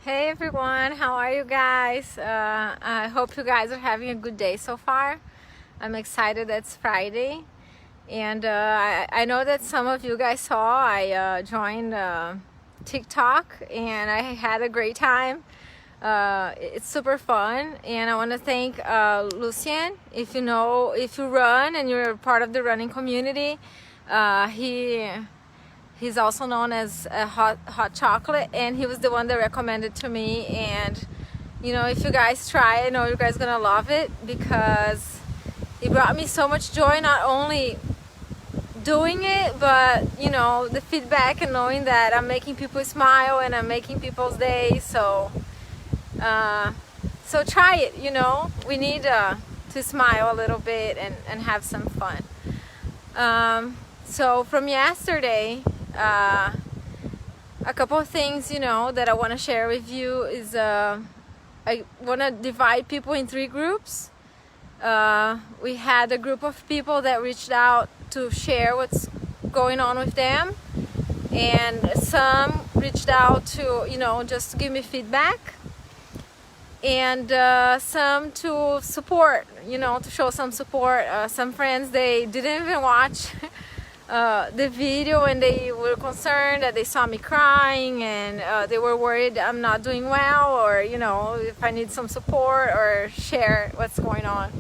Hey everyone, how are you guys? I hope you guys are having a good day so far. I'm excited that it's Friday, and I know that some of you guys saw I joined TikTok and I had a great time. It's super fun, and I want to thank Lucien. If you run and you're part of the running community, he's also known as hot chocolate, and he was the one that recommended to me. And if you guys try, I know you guys gonna love it, because it brought me so much joy, not only doing it, but the feedback and knowing that I'm making people smile and I'm making people's day. So try it. We need to smile a little bit and have some fun. So from yesterday, a couple of things that I want to share with you is I want to divide people in three groups. We had a group of people that reached out to share what's going on with them, and some reached out to just to give me feedback, and some to support, to show some support. Some friends, they didn't even watch the video, and they were concerned that they saw me crying, and they were worried I'm not doing well, or if I need some support or share what's going on.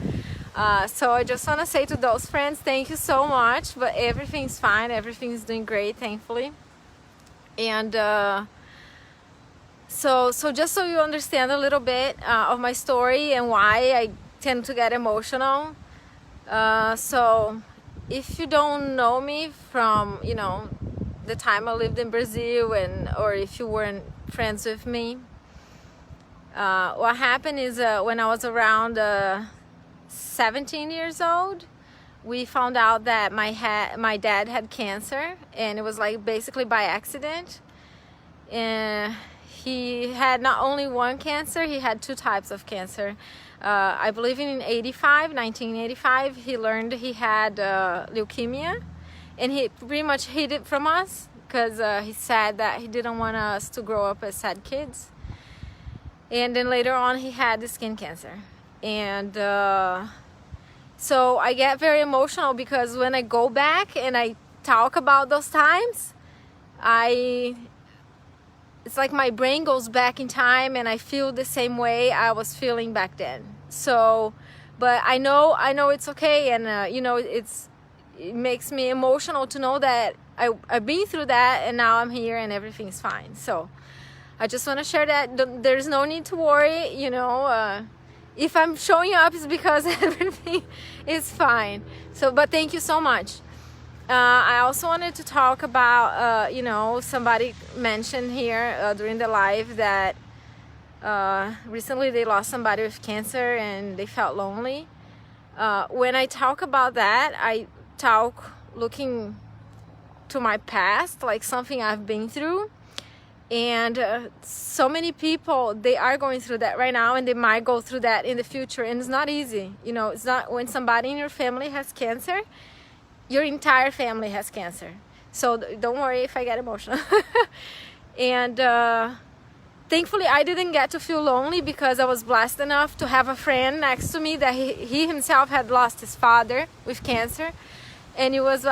So I just want to say to those friends, thank you so much, but everything's fine, everything's doing great, thankfully. And so just so you understand a little bit of my story and why I tend to get emotional. So if you don't know me from the time I lived in Brazil, or if you weren't friends with me, what happened is when I was around 17 years old, we found out that my dad had cancer, and it was like basically by accident. And he had not only one cancer, he had two types of cancer. I believe in 1985, he learned he had leukemia, and he pretty much hid it from us, because he said that he didn't want us to grow up as sad kids. And then later on, he had the skin cancer. And so I get very emotional, because when I go back and I talk about those times, it's like my brain goes back in time, and I feel the same way I was feeling back then. So, but I know it's okay, and it makes me emotional to know that I've been through that, and now I'm here and everything's fine. So I just want to share that there's no need to worry. If I'm showing up, it's because everything is fine. So, but thank you so much. I also wanted to talk about, somebody mentioned here during the live that recently they lost somebody with cancer and they felt lonely. When I talk about that, I talk looking to my past, like something I've been through. And so many people, they are going through that right now, and they might go through that in the future. And it's not easy. It's not, when somebody in your family has cancer, your entire family has cancer. So don't worry if I get emotional. And thankfully, I didn't get to feel lonely, because I was blessed enough to have a friend next to me that he himself had lost his father with cancer. And it was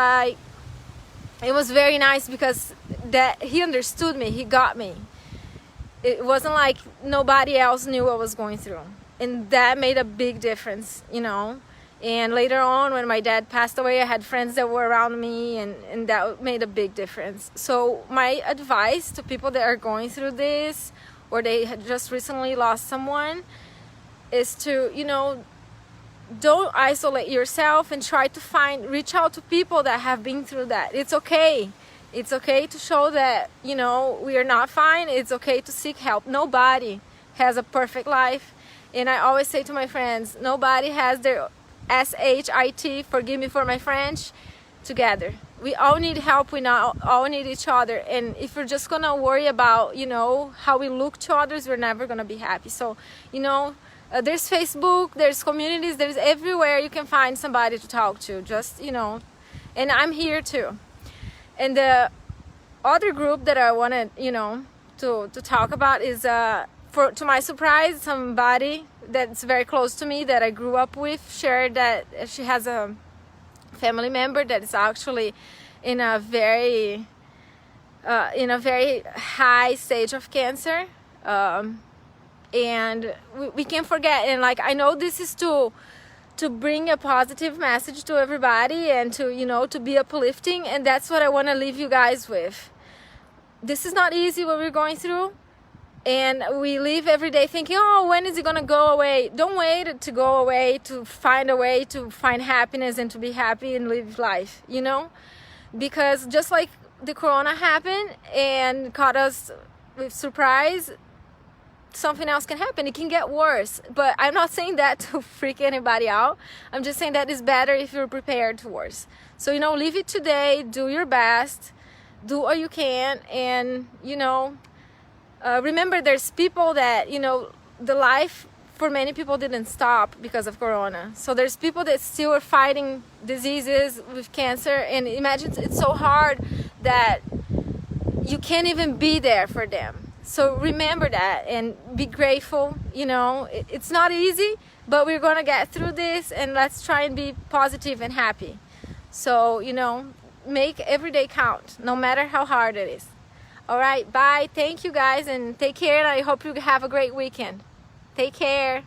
very nice, because that he understood me, he got me. It wasn't like nobody else knew what I was going through. And that made a big difference, And later on, when my dad passed away, I had friends that were around me, and that made a big difference. So my advice to people that are going through this, or they had just recently lost someone, is to, don't isolate yourself, and try to reach out to people that have been through that. It's okay. It's okay to show that, we are not fine. It's okay to seek help. Nobody has a perfect life. And I always say to my friends, nobody has their SHIT, forgive me for my French, together. We all need help. We all need each other. And if we're just gonna worry about, how we look to others, we're never gonna be happy. So, there's Facebook, there's communities, there's everywhere you can find somebody to talk to. Just, and I'm here too. And the other group that I wanted, to talk about is to my surprise, somebody that's very close to me that I grew up with shared that she has a family member that is actually in a very high stage of cancer, and we can't forget. And like, I know this is to bring a positive message to everybody and to be uplifting, and that's what I want to leave you guys with. This is not easy what we're going through, and we live every day thinking, oh, when is it gonna go away? Don't wait to go away to find a way to find happiness and to be happy and live life, because just like the corona happened and caught us with surprise, something else can happen. It can get worse, but I'm not saying that to freak anybody out. I'm just saying that it's better if you're prepared to worse. So live it today, do your best, do what you can, and remember, there's people that the life for many people didn't stop because of corona. So there's people that still are fighting diseases with cancer, and imagine it's so hard that you can't even be there for them. So remember that and be grateful. It's not easy, but we're gonna get through this, and let's try and be positive and happy. So make every day count, no matter how hard it is. All right, bye. Thank you guys, and take care, and I hope you have a great weekend. Take care.